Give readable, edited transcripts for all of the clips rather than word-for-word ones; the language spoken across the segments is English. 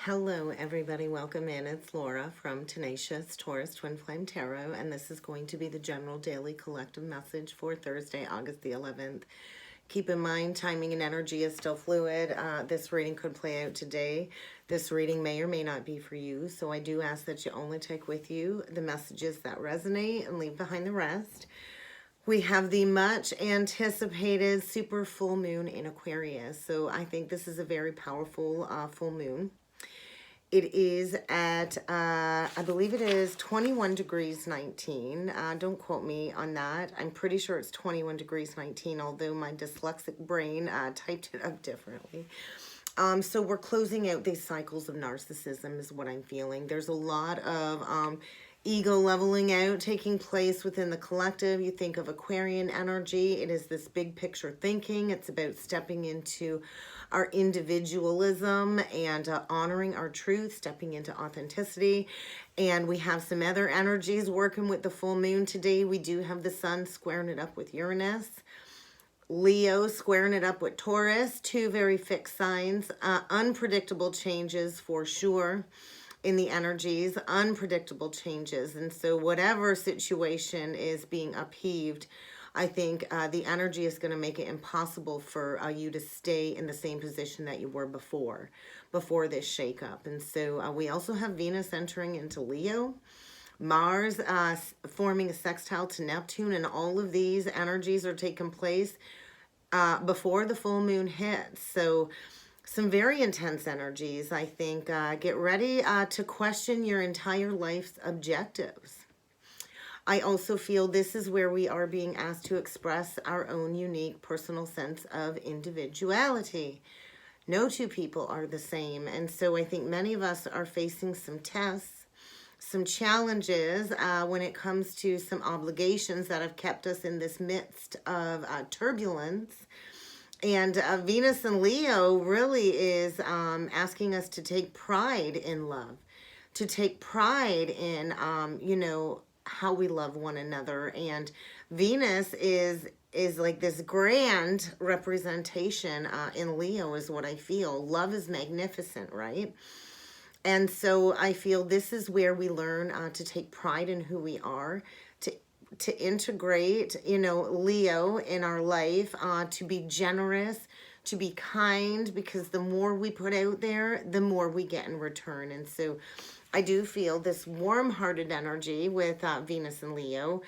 Hello, everybody. Welcome in. It's Laura from Tenacious Taurus Twin Flame Tarot, and this is going to be the general daily collective message for Thursday, August the 11th. Keep in mind, timing and energy is still fluid. This reading could play out today. This reading may or may not be for you, so I do ask that you only take with you the messages that resonate and leave behind the rest. We have the much anticipated super full moon in Aquarius, so I think this is a very powerful full moon. It is at, I believe it is 21 degrees 19. Don't quote me on that. I'm pretty sure it's 21 degrees 19, although my dyslexic brain typed it up differently. So we're closing out these cycles of narcissism is what I'm feeling. There's a lot of ego leveling out taking place within the collective. You think of Aquarian energy. It is this big picture thinking. It's about stepping into our individualism and honoring our truth, stepping into authenticity. And we have some other energies working with the full moon today. We do have the sun squaring it up with Uranus. Leo squaring it up with Taurus. Two very fixed signs. Unpredictable changes for sure in the energies. Unpredictable changes. And so whatever situation is being upheaved, I think the energy is going to make it impossible for you to stay in the same position that you were before this shakeup. And so we also have Venus entering into Leo, Mars forming a sextile to Neptune, and all of these energies are taking place before the full moon hits. So some very intense energies, I think. Get ready to question your entire life's objectives. I also feel this is where we are being asked to express our own unique personal sense of individuality. No two people are the same. And so I think many of us are facing some tests, some challenges when it comes to some obligations that have kept us in this midst of turbulence. And Venus and Leo really is asking us to take pride in love, to take pride in, how we love one another. And Venus is like this grand representation in Leo is what I feel. Love is magnificent, right? And so I feel this is where we learn to take pride in who we are, to integrate, Leo in our life, to be generous, to be kind, because the more we put out there, the more we get in return. And so I do feel this warm-hearted energy with Venus and Leo.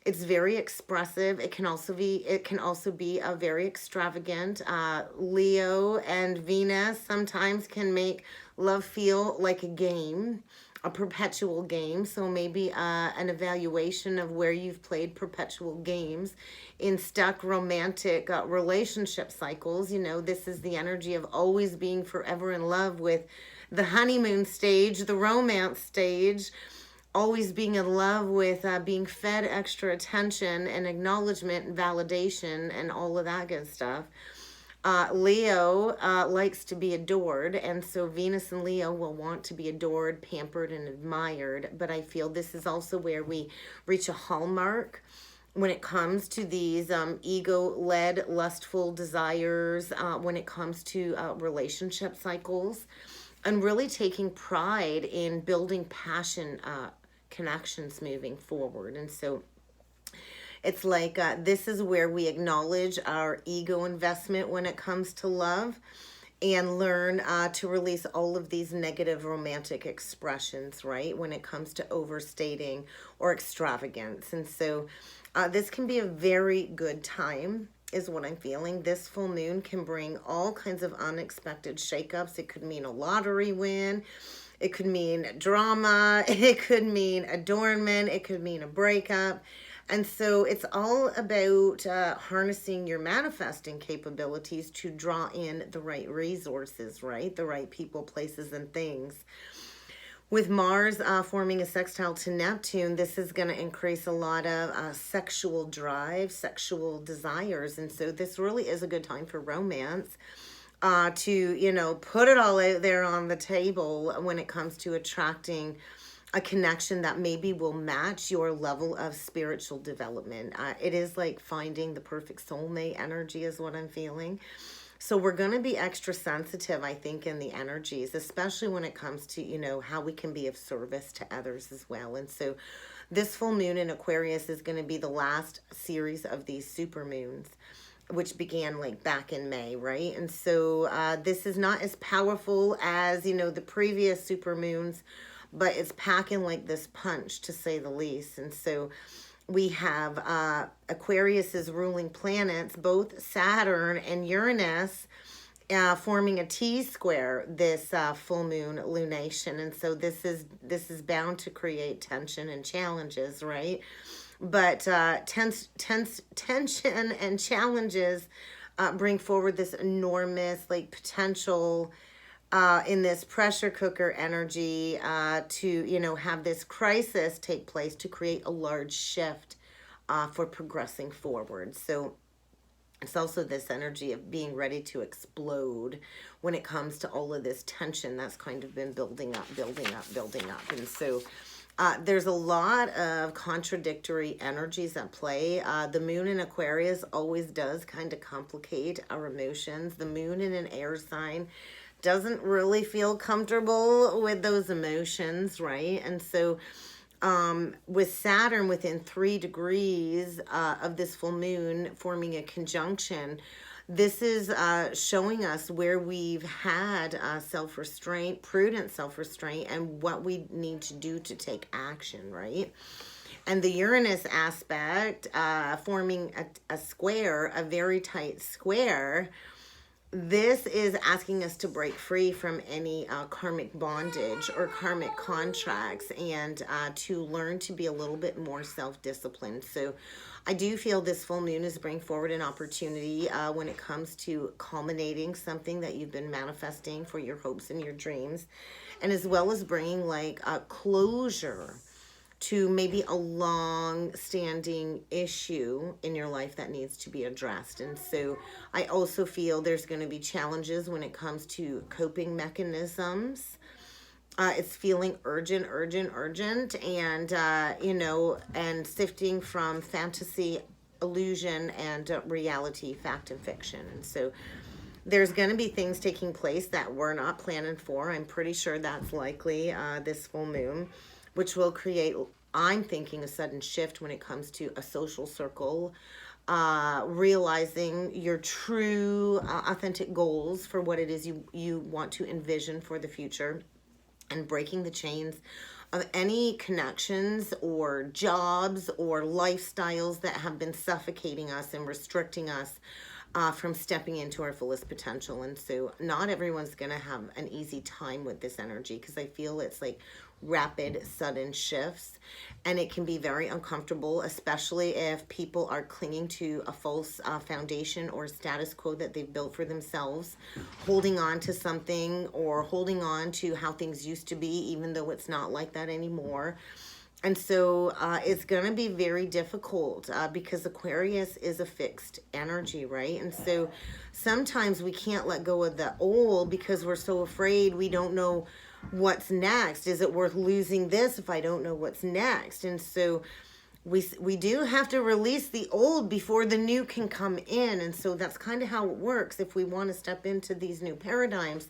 It's very expressive. It can also be a very extravagant. Leo and Venus sometimes can make love feel like a game, a perpetual game. So maybe an evaluation of where you've played perpetual games in stuck romantic relationship cycles. This is the energy of always being forever in love, with the honeymoon stage, the romance stage, always being in love with being fed extra attention and acknowledgement and validation and all of that good stuff. Leo likes to be adored, and so Venus and Leo will want to be adored, pampered, and admired. But I feel this is also where we reach a hallmark when it comes to these ego-led, lustful desires, when it comes to relationship cycles, and really taking pride in building passion connections moving forward. And so it's like this is where we acknowledge our ego investment when it comes to love, and learn to release all of these negative romantic expressions, right, when it comes to overstating or extravagance. And so this can be a very good time, is what I'm feeling. This full moon can bring all kinds of unexpected shakeups. It could mean a lottery win. It could mean drama. It could mean adornment. It could mean a breakup. And so it's all about harnessing your manifesting capabilities to draw in the right resources, right? The right people, places, and things. With Mars forming a sextile to Neptune, this is going to increase a lot of sexual drive, sexual desires. And so this really is a good time for romance, to, put it all out there on the table when it comes to attracting a connection that maybe will match your level of spiritual development. It is like finding the perfect soulmate energy is what I'm feeling. So we're going to be extra sensitive, I think, in the energies, especially when it comes to, you know, how we can be of service to others as well. And so this full moon in Aquarius is going to be the last series of these super moons, which began like back in May, right? And so this is not as powerful as, you know, the previous super moons, but it's packing like this punch, to say the least. And so we have Aquarius's ruling planets, both Saturn and Uranus, forming a T-square this full moon lunation. And so this is bound to create tension and challenges, right? But tension and challenges bring forward this enormous like potential in this pressure cooker energy to, you know, have this crisis take place to create a large shift for progressing forward. So it's also this energy of being ready to explode when it comes to all of this tension that's kind of been building up. And so there's a lot of contradictory energies at play. The moon in Aquarius always does kind of complicate our emotions. The moon in an air sign doesn't really feel comfortable with those emotions, right? And so with Saturn within 3 degrees of this full moon forming a conjunction, this is showing us where we've had self-restraint, prudent self-restraint, and what we need to do to take action, right? And the Uranus aspect, forming a square, a very tight square, this is asking us to break free from any karmic bondage or karmic contracts, and to learn to be a little bit more self-disciplined. So I do feel this full moon is bringing forward an opportunity when it comes to culminating something that you've been manifesting for your hopes and your dreams, and as well as bringing like a closure to maybe a long-standing issue in your life that needs to be addressed. And so I also feel there's going to be challenges when it comes to coping mechanisms. It's feeling urgent, and, you know, and sifting from fantasy, illusion, and reality, fact, and fiction. And so there's going to be things taking place that we're not planning for. I'm pretty sure that's likely this full moon, which will create, I'm thinking, a sudden shift when it comes to a social circle, realizing your true, authentic goals for what it is you want to envision for the future, and breaking the chains of any connections or jobs or lifestyles that have been suffocating us and restricting us from stepping into our fullest potential. And so not everyone's going to have an easy time with this energy, because I feel it's like rapid, sudden shifts, and it can be very uncomfortable, especially if people are clinging to a false foundation or status quo that they've built for themselves, holding on to something or holding on to how things used to be, even though it's not like that anymore. And so it's going to be very difficult because Aquarius is a fixed energy, right? And so sometimes we can't let go of the old because we're so afraid we don't know what's next. Is it worth losing this if I don't know what's next? And so we do have to release the old before the new can come in. And so that's kind of how it works. If we want to step into these new paradigms,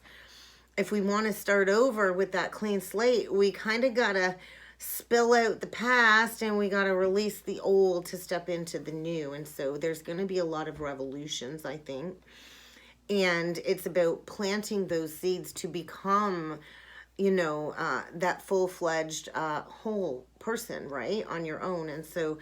if we want to start over with that clean slate, we kind of got to spill out the past, and we got to release the old to step into the new. And so there's going to be a lot of revolutions, I think. And it's about planting those seeds to become, you know, that full-fledged whole person, right, on your own. And so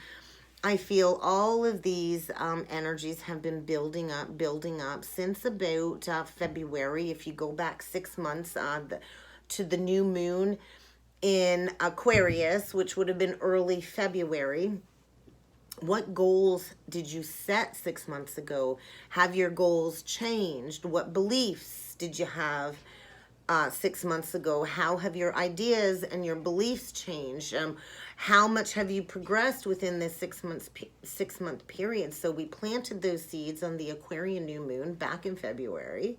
I feel all of these energies have been building up since about February. If you go back 6 months to the new moon in Aquarius, which would have been early February. What goals did you set 6 months ago? Have your goals changed? What beliefs did you have 6 months ago? How have your ideas and your beliefs changed? How much have you progressed within this 6 month period? So we planted those seeds on the Aquarian new moon back in February.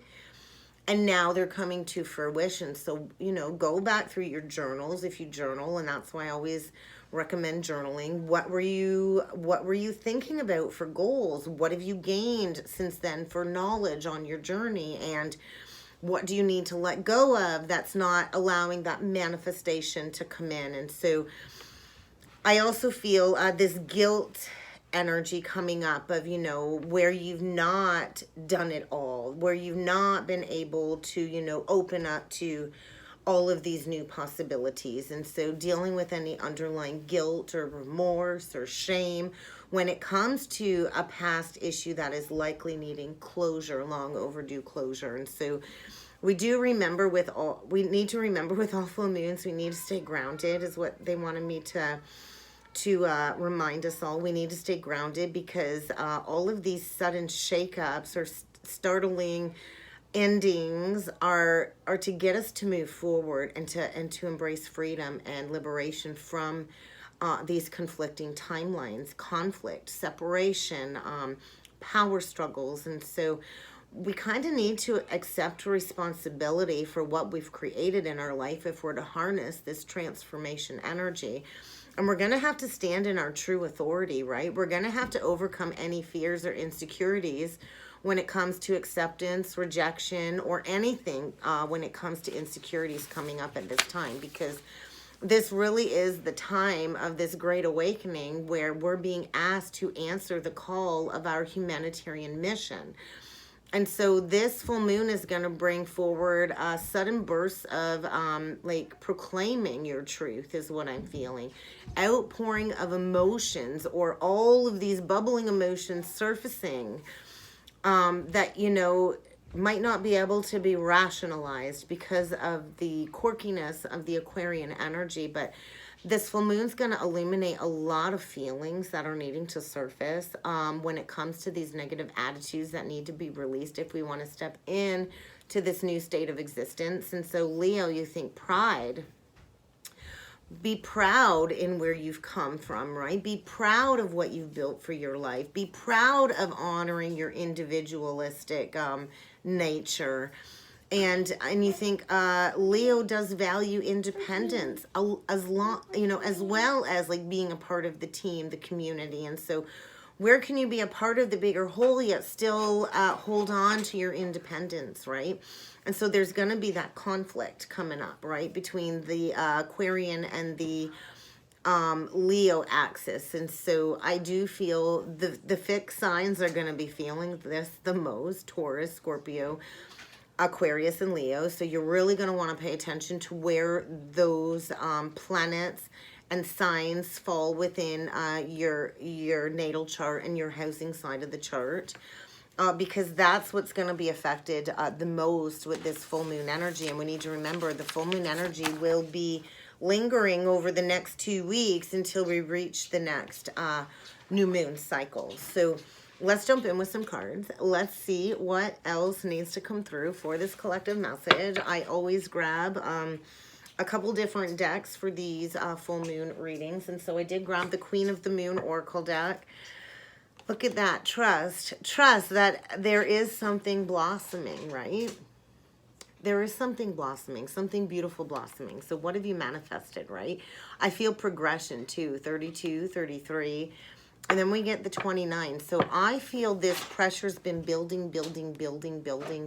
and now they're coming to fruition. So, you know, go back through your journals if you journal, and that's why I always recommend journaling. What were you thinking about for goals? What have you gained since then for knowledge on your journey? And what do you need to let go of that's not allowing that manifestation to come in? And so I also feel this guilt energy coming up of, you know, where you've not done it all, where you've not been able to, you know, open up to all of these new possibilities. And so dealing with any underlying guilt or remorse or shame when it comes to a past issue that is likely needing closure, long overdue closure. And so we need to remember with all full moons, we need to stay grounded, is what they wanted me to remind us all. We need to stay grounded because all of these sudden shakeups or startling endings are to get us to move forward and to embrace freedom and liberation from these conflicting timelines, conflict, separation, power struggles. And so we kind of need to accept responsibility for what we've created in our life if we're to harness this transformation energy. And we're going to have to stand in our true authority, right? We're going to have to overcome any fears or insecurities when it comes to acceptance, rejection, or anything when it comes to insecurities coming up at this time, because this really is the time of this great awakening where we're being asked to answer the call of our humanitarian mission. And so this full moon is going to bring forward a sudden bursts of like proclaiming your truth is what I'm feeling. Outpouring of emotions, or all of these bubbling emotions surfacing that, you know, might not be able to be rationalized because of the quirkiness of the Aquarian energy. But this full moon's going to illuminate a lot of feelings that are needing to surface when it comes to these negative attitudes that need to be released if we want to step in to this new state of existence. And so, Leo, you think pride. Be proud in where you've come from, right? Be proud of what you've built for your life. Be proud of honoring your individualistic nature. And you think Leo does value independence as well as like being a part of the team, the community. And so where can you be a part of the bigger whole yet still hold on to your independence, right? And so there's going to be that conflict coming up, right, between the Aquarian and the Leo axis. And so I do feel the fixed signs are going to be feeling this the most: Taurus, Scorpio, Aquarius, and Leo. So you're really going to want to pay attention to where those planets and signs fall within your natal chart and your housing side of the chart. Because that's what's going to be affected the most with this full moon energy. And we need to remember the full moon energy will be lingering over the next 2 weeks until we reach the next new moon cycle. So let's jump in with some cards. Let's see what else needs to come through for this collective message. I always grab a couple different decks for these full moon readings. And so I did grab the Queen of the Moon Oracle deck. Look at that. Trust that there is something blossoming, right? There is something blossoming, something beautiful blossoming. So what have you manifested, right? I feel progression too, 32, 33, and then we get the 29. So I feel this pressure's been building,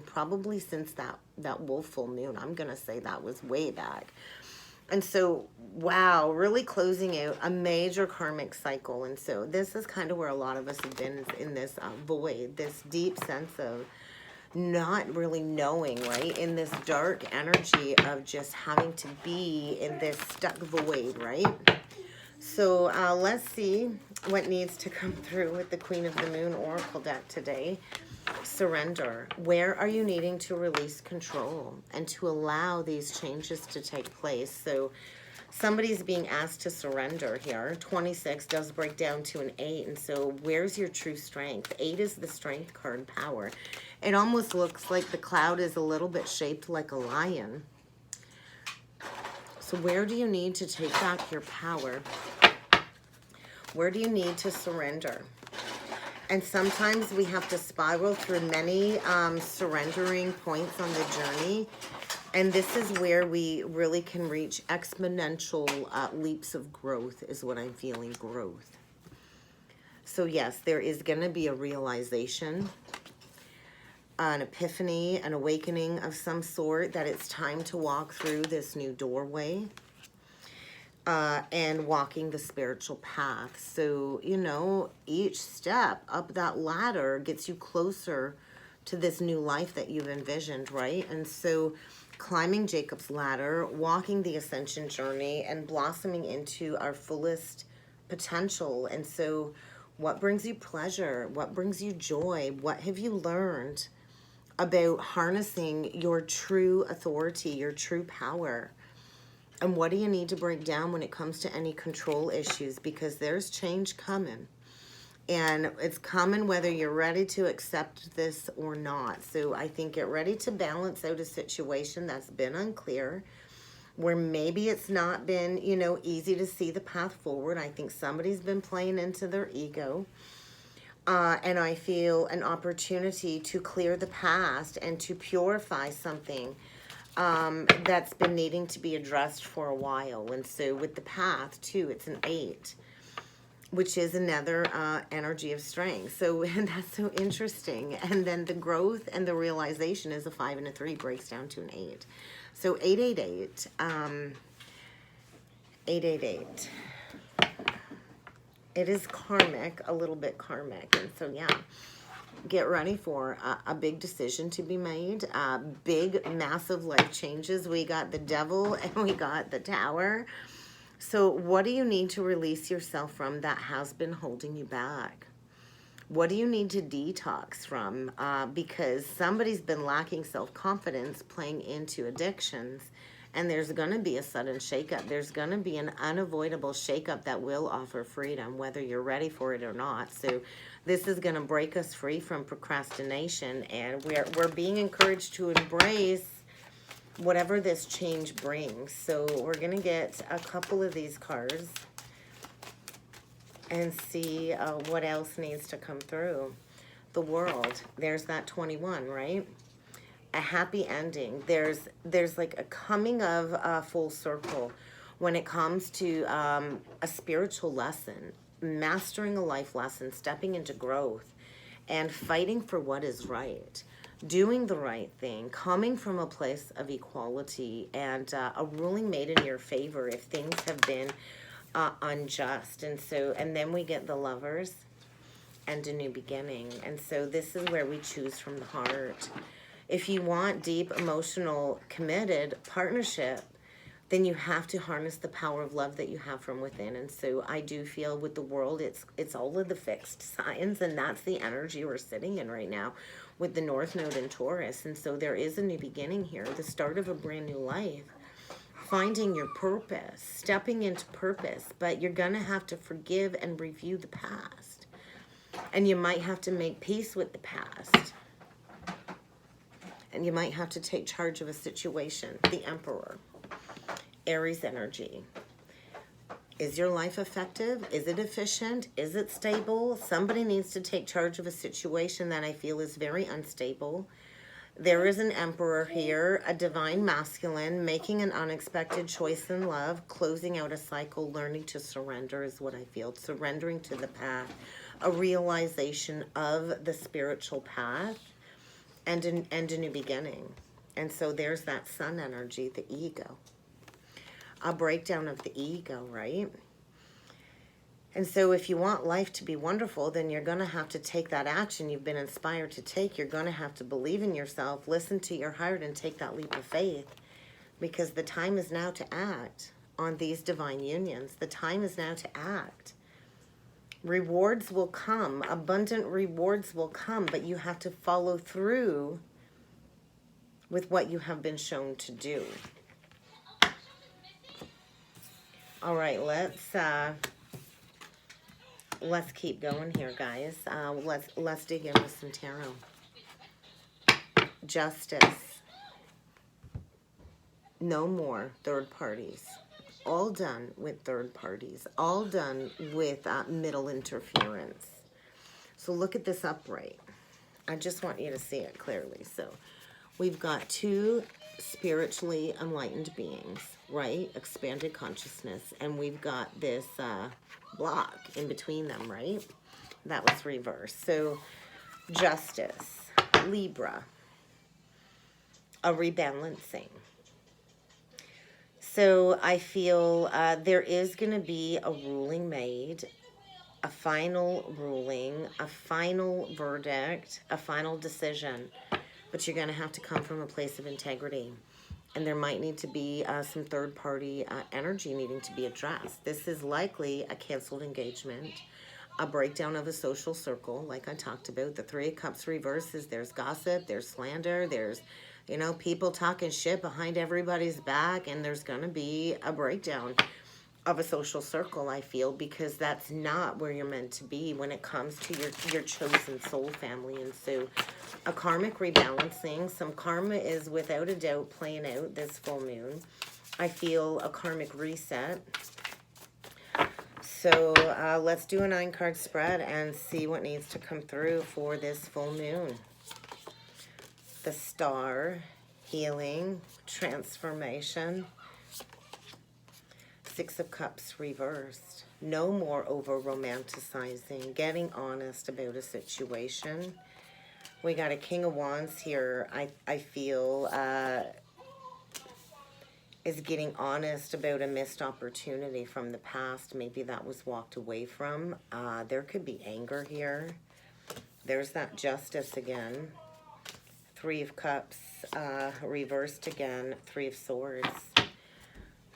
probably since that wolf full moon. I'm going to say that was way back. And so, wow, really closing out a major karmic cycle. And so this is kind of where a lot of us have been in this void, this deep sense of not really knowing, right? In this dark energy of just having to be in this stuck void, right? So let's see what needs to come through with the Queen of the Moon Oracle deck today. Surrender. Where are you needing to release control and to allow these changes to take place? So somebody's being asked to surrender here. 26 does break down to an 8. And so where's your true strength? 8 is the strength card, power. It almost looks like the cloud is a little bit shaped like a lion. So where do you need to take back your power? Where do you need to surrender? And sometimes we have to spiral through many surrendering points on the journey. And this is where we really can reach exponential leaps of growth, is what I'm feeling, growth. So yes, there is going to be a realization, an epiphany, an awakening of some sort, that it's time to walk through this new doorway. And walking the spiritual path. So, you know, each step up that ladder gets you closer to this new life that you've envisioned, right? And so climbing Jacob's ladder, walking the ascension journey, and blossoming into our fullest potential. And so what brings you pleasure? What brings you joy? What have you learned about harnessing your true authority, your true power? And what do you need to break down when it comes to any control issues? Because there's change coming. And it's coming whether you're ready to accept this or not. So I think get ready to balance out a situation that's been unclear, where maybe it's not been, you know, easy to see the path forward. I think somebody's been playing into their ego. And I feel an opportunity to clear the past and to purify something that's been needing to be addressed for a while. And so with the path too, it's an 8, which is another energy of strength. So and that's so interesting. And then the growth and the realization is a 5 and a 3 breaks down to an 8. So 888, 888. It is karmic, a little bit karmic. And so yeah, get ready for a big decision to be made, big, massive life changes. We got the devil and we got the tower. So what do you need to release yourself from that has been holding you back? What do you need to detox from? Because somebody's been lacking self-confidence, playing into addictions, and there's going to be a sudden shakeup. There's going to be an unavoidable shakeup that will offer freedom, whether you're ready for it or not. So this is going to break us free from procrastination, and we're being encouraged to embrace whatever this change brings. So we're going to get a couple of these cards and see what else needs to come through. The World. There's that 21, right? A happy ending. There's like a coming of full circle when it comes to a spiritual lesson, mastering a life lesson, stepping into growth, and fighting for what is right, doing the right thing, coming from a place of equality, and a ruling made in your favor if things have been unjust. And so, and then we get the Lovers and a new beginning. And so this is where we choose from the heart. If you want deep, emotional, committed partnership, then you have to harness the power of love that you have from within. And so I do feel with the World, it's all of the fixed signs, and that's the energy we're sitting in right now with the North Node in Taurus. And so there is a new beginning here, the start of a brand new life, finding your purpose, stepping into purpose, but you're going to have to forgive and review the past. And you might have to make peace with the past. And you might have to take charge of a situation. The Emperor. Aries energy. Is your life effective? Is it efficient? Is it stable? Somebody needs to take charge of a situation that I feel is very unstable. There is an Emperor here, a divine masculine, making an unexpected choice in love, closing out a cycle, learning to surrender is what I feel. Surrendering to the path, a realization of the spiritual path, and a new beginning. And so there's that Sun energy, the ego. A breakdown of the ego, right? And so if you want life to be wonderful, then you're going to have to take that action you've been inspired to take. You're going to have to believe in yourself, listen to your heart, and take that leap of faith. Because the time is now to act on these divine unions. The time is now to act. Rewards will come. Abundant rewards will come, but you have to follow through with what you have been shown to do. All right, let's keep going here, guys. Let's dig in with some tarot. Justice. No more third parties. All done with third parties. All done with middle interference. So look at this upright. I just want you to see it clearly. So we've got two spiritually enlightened beings, right? Expanded consciousness. And we've got this block in between them, right? That was reversed. So justice, Libra, a rebalancing. So I feel there is going to be a ruling made, a final ruling, a final verdict, a final decision. But you're going to have to come from a place of integrity. And there might need to be some third-party energy needing to be addressed. This is likely a canceled engagement, a breakdown of a social circle, like I talked about. The Three of Cups reverses. There's gossip, there's slander, there's, you know, people talking shit behind everybody's back, and there's going to be a breakdown of a social circle, I feel, because that's not where you're meant to be when it comes to your chosen soul family. And so a karmic rebalancing, some karma is without a doubt playing out this full moon. I feel a karmic reset. So let's do a 9-card spread and see what needs to come through for this full moon. The Star, healing, transformation. 6 of Cups reversed. No more over romanticizing, getting honest about a situation. We got a King of Wands here. I feel is getting honest about a missed opportunity from the past. Maybe that was walked away from. There could be anger here. There's that justice again. 3 of Cups reversed again. 3 of Swords.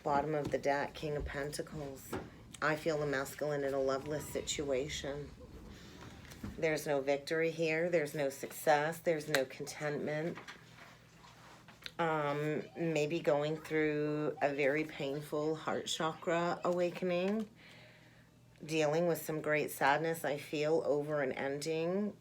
Bottom of the deck, King of Pentacles. I feel a masculine in a loveless situation. There's no victory here. There's no success. There's no contentment. Maybe going through a very painful heart chakra awakening. Dealing with some great sadness, I feel, over an ending.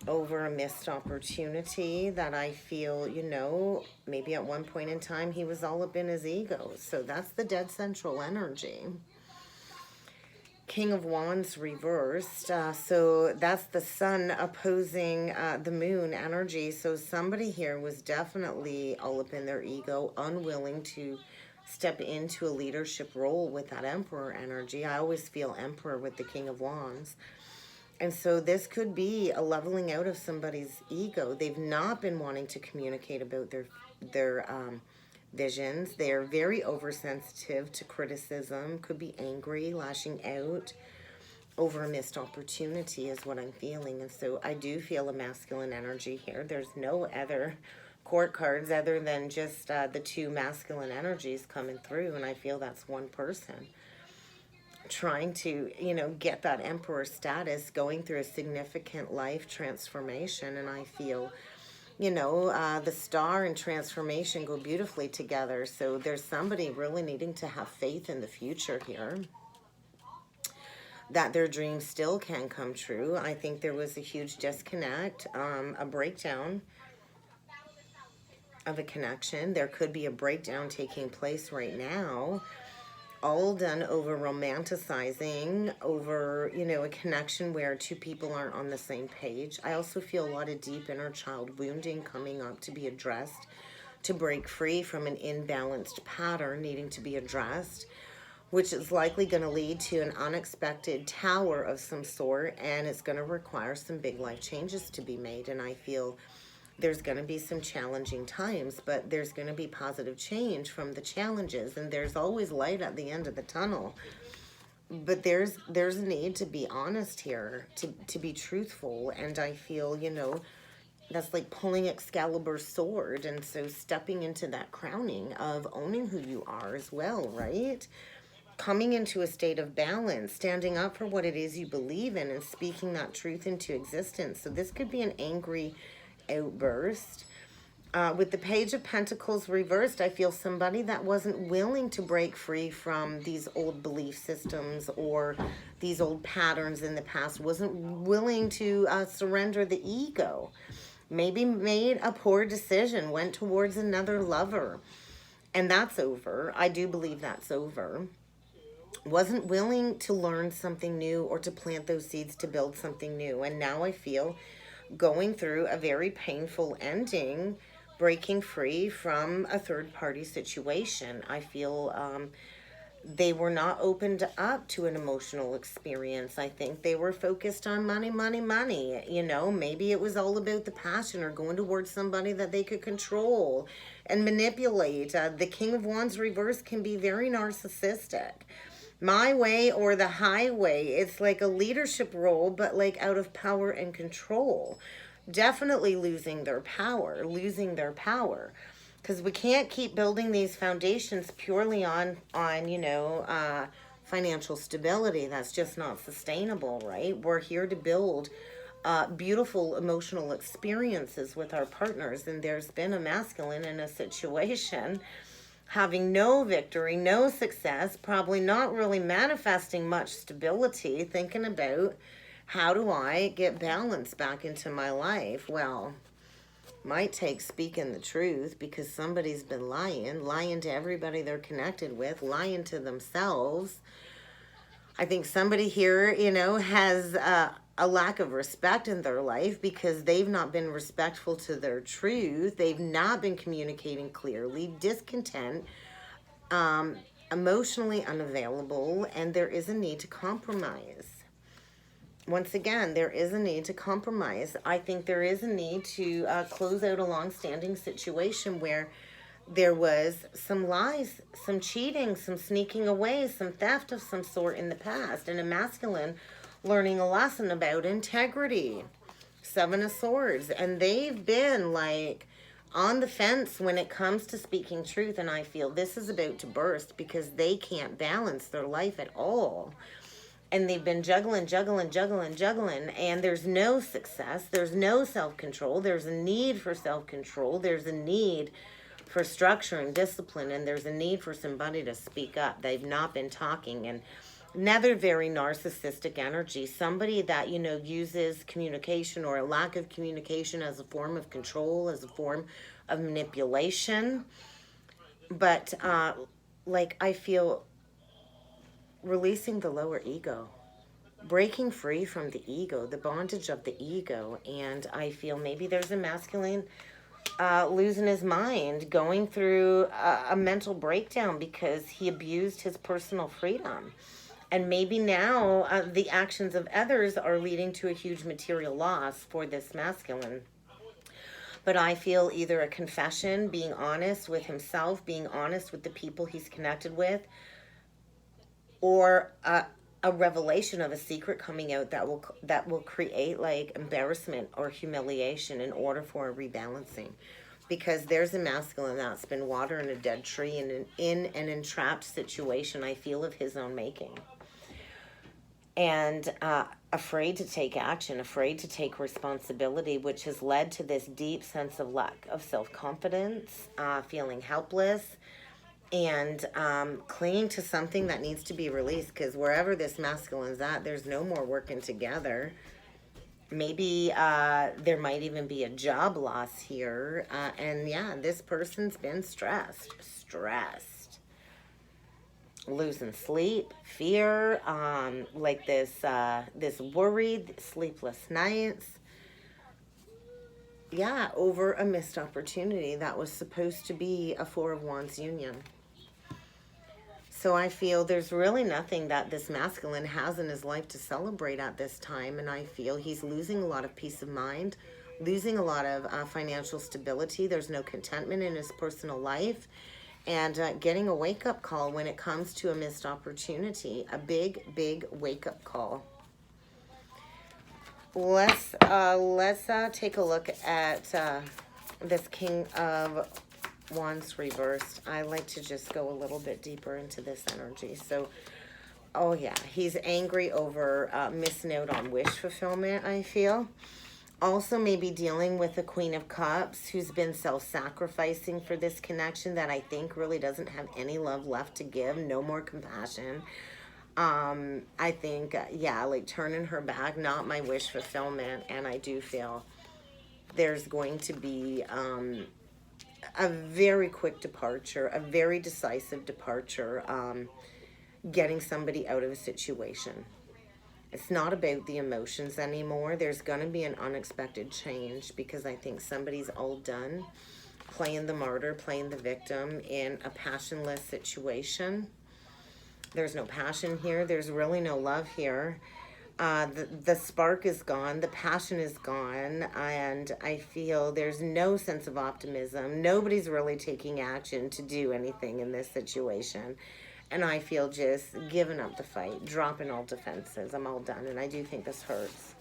Over a missed opportunity that I feel, you know, maybe at one point in time he was all up in his ego. So that's the dead central energy. King of Wands reversed. So that's the sun opposing the moon energy. So somebody here was definitely all up in their ego, unwilling to step into a leadership role with that Emperor energy. I always feel Emperor with the King of Wands. And so this could be a leveling out of somebody's ego. They've not been wanting to communicate about their visions. They're very oversensitive to criticism, could be angry, lashing out over a missed opportunity is what I'm feeling. And so I do feel a masculine energy here. There's no other court cards other than just the 2 masculine energies coming through. And I feel that's one person trying to, you know, get that Emperor status, going through a significant life transformation. And I feel, you know, the Star and transformation go beautifully together. So there's somebody really needing to have faith in the future here, that their dreams still can come true. I think there was a huge disconnect, a breakdown of a connection. There could be a breakdown taking place right now, all done over romanticizing, over, you know, a connection where 2 people aren't on the same page. I also feel a lot of deep inner child wounding coming up to be addressed, to break free from an imbalanced pattern needing to be addressed, which is likely going to lead to an unexpected tower of some sort, and it's going to require some big life changes to be made. And I feel there's going to be some challenging times, but there's going to be positive change from the challenges, and there's always light at the end of the tunnel. But there's a need to be honest here, to be truthful, and I feel, you know, that's like pulling Excalibur's sword, and so stepping into that crowning of owning who you are as well, right? Coming into a state of balance, standing up for what it is you believe in, and speaking that truth into existence. So this could be an angry outburst. With the Page of Pentacles reversed, I feel somebody that wasn't willing to break free from these old belief systems or these old patterns in the past, wasn't willing to surrender the ego, maybe made a poor decision, went towards another lover, and that's over. I do believe that's over. wasn't willing to learn something new or to plant those seeds to build something new. And now I feel going through a very painful ending, breaking free from a third party situation. I feel they were not opened up to an emotional experience. I think they were focused on money, money, money. You know, maybe it was all about the passion or going towards somebody that they could control and manipulate. The King of Wands reverse can be very narcissistic. My way or the highway, it's like a leadership role, but like out of power and control. Definitely losing their power, because we can't keep building these foundations purely on financial stability. That's just not sustainable, right? We're here to build beautiful emotional experiences with our partners, and there's been a masculine in a situation having no victory, no success, probably not really manifesting much stability, thinking about, how do I get balance back into my life? Well, might take speaking the truth, because somebody's been lying to everybody they're connected with, lying to themselves. I think somebody here, has a lack of respect in their life because they've not been respectful to their truth. They've not been communicating clearly, discontent, emotionally unavailable, and there is a need to compromise. Once again, there is a need to compromise. I think there is a need to close out a long-standing situation where there was some lies, some cheating, some sneaking away, some theft of some sort in the past, and a masculine learning a lesson about integrity. Seven of Swords. And they've been like on the fence when it comes to speaking truth, and I feel this is about to burst because they can't balance their life at all. And they've been juggling, and there's no success. There's no self-control. There's a need for self-control. There's a need for structure and discipline, and there's a need for somebody to speak up. They've not been talking, and another very narcissistic energy, somebody that, uses communication or a lack of communication as a form of control, as a form of manipulation. But, I feel releasing the lower ego, breaking free from the ego, the bondage of the ego. And I feel maybe there's a masculine losing his mind, going through a mental breakdown because he abused his personal freedom. And maybe now the actions of others are leading to a huge material loss for this masculine. But I feel either a confession, being honest with himself, being honest with the people he's connected with, or a revelation of a secret coming out that will create like embarrassment or humiliation in order for a rebalancing. Because there's a masculine that's been watering a dead tree in an entrapped situation, I feel, of his own making. And afraid to take action, afraid to take responsibility, which has led to this deep sense of lack of self-confidence, feeling helpless, and clinging to something that needs to be released, because wherever this masculine's at, there's no more working together. Maybe there might even be a job loss here. And yeah, this person's been stressed. Losing sleep, fear, like this worried, sleepless nights. Yeah, over a missed opportunity that was supposed to be a Four of Wands union. So I feel there's really nothing that this masculine has in his life to celebrate at this time. And I feel he's losing a lot of peace of mind, losing a lot of financial stability. There's no contentment in his personal life. And getting a wake-up call when it comes to a missed opportunity. A big, big wake-up call. Let's take a look at this King of Wands reversed. I like to just go a little bit deeper into this energy. So, oh yeah, he's angry over missing out on wish fulfillment, I feel. Also maybe dealing with the Queen of Cups, who's been self-sacrificing for this connection that I think really doesn't have any love left to give. No more compassion. I think, yeah, like turning her back, not my wish fulfillment. And I do feel there's going to be a very quick departure, a very decisive departure. getting somebody out of a situation. It's not about the emotions anymore. There's going to be an unexpected change because I think somebody's all done playing the martyr, playing the victim in a passionless situation. There's no passion here. There's really no love here. The spark is gone. The passion is gone. And I feel there's no sense of optimism. Nobody's really taking action to do anything in this situation. And I feel just giving up the fight, dropping all defenses. I'm all done. And I do think this hurts.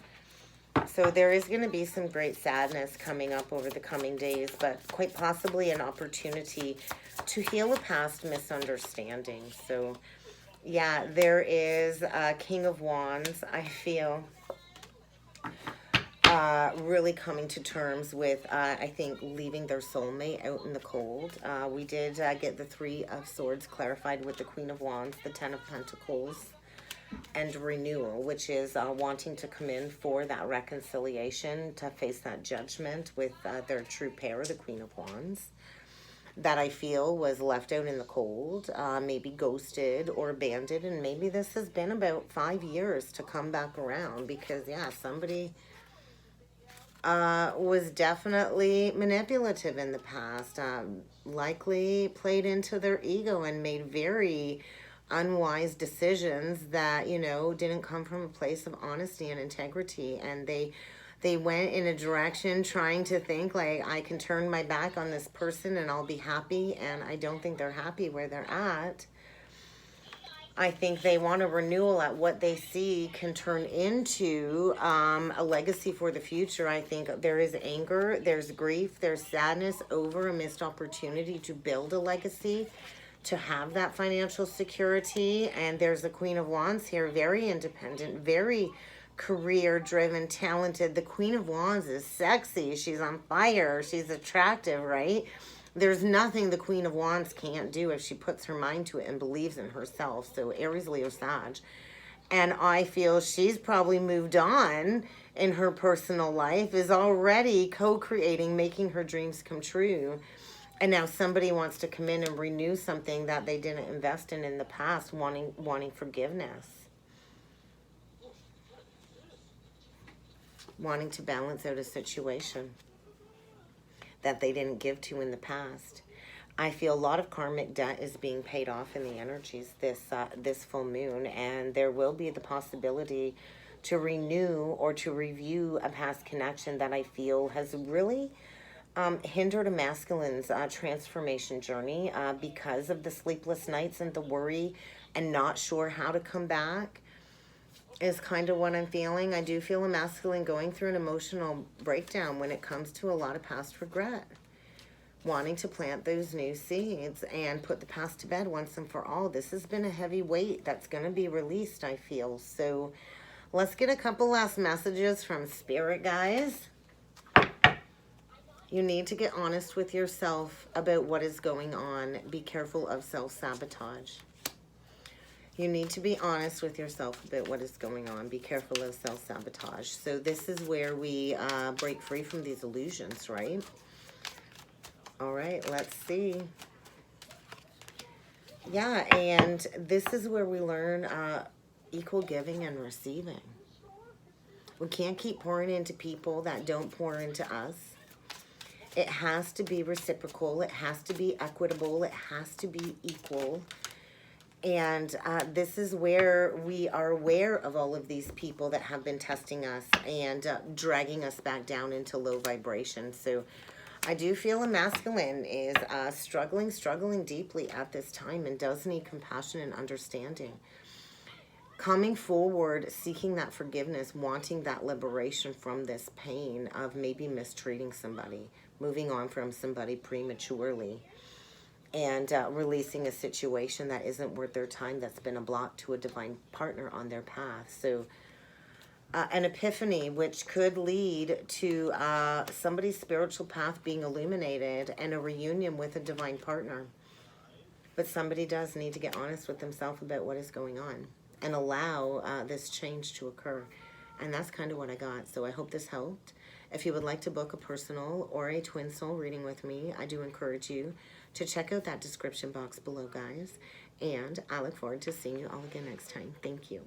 So there is going to be some great sadness coming up over the coming days, but quite possibly an opportunity to heal a past misunderstanding. So yeah, there is King of Wands, I feel, really coming to terms with, I think, leaving their soulmate out in the cold. We did get the Three of Swords clarified with the Queen of Wands, the Ten of Pentacles, and renewal, which is wanting to come in for that reconciliation, to face that judgment with their true pair, the Queen of Wands, that I feel was left out in the cold, maybe ghosted or abandoned, and maybe this has been about 5 years to come back around because, yeah, somebody was definitely manipulative in the past, likely played into their ego and made very unwise decisions that, you know, didn't come from a place of honesty and integrity, and they went in a direction trying to think like, I can turn my back on this person and I'll be happy, and I don't think they're happy where they're at. I think they want a renewal at what they see can turn into a legacy for the future. I think there is anger, there's grief, there's sadness over a missed opportunity to build a legacy, to have that financial security. And there's the Queen of Wands here, very independent, very career-driven, talented. The Queen of Wands is sexy. She's on fire. She's attractive, right? There's nothing the Queen of Wands can't do if she puts her mind to it and believes in herself. So Aries, Leo, Sag. And I feel she's probably moved on in her personal life, is already co-creating, making her dreams come true. And now somebody wants to come in and renew something that they didn't invest in the past, wanting forgiveness. Wanting to balance out a situation that they didn't give to in the past. I feel a lot of karmic debt is being paid off in the energies this full moon, and there will be the possibility to renew or to review a past connection that I feel has really hindered a masculine's transformation journey because of the sleepless nights and the worry and not sure how to come back is kind of what I'm feeling. I do feel a masculine going through an emotional breakdown when it comes to a lot of past regret. Wanting to plant those new seeds and put the past to bed once and for all. This has been a heavy weight that's going to be released, I feel. So let's get a couple last messages from Spirit, guys. You need to get honest with yourself about what is going on. Be careful of self-sabotage. You need to be honest with yourself about what is going on. Be careful of self-sabotage. So this is where we break free from these illusions, right? All right, let's see. Yeah, and this is where we learn equal giving and receiving. We can't keep pouring into people that don't pour into us. It has to be reciprocal. It has to be equitable. It has to be equal. And this is where we are aware of all of these people that have been testing us and dragging us back down into low vibration. So I do feel a masculine is struggling deeply at this time and does need compassion and understanding. Coming forward, seeking that forgiveness, wanting that liberation from this pain of maybe mistreating somebody, moving on from somebody prematurely, and releasing a situation that isn't worth their time, that's been a block to a divine partner on their path. So an epiphany, which could lead to somebody's spiritual path being illuminated and a reunion with a divine partner. But somebody does need to get honest with themselves about what is going on and allow this change to occur. And that's kind of what I got. So I hope this helped. If you would like to book a personal or a twin soul reading with me, I do encourage you to check out that description box below, guys. And I look forward to seeing you all again next time. Thank you.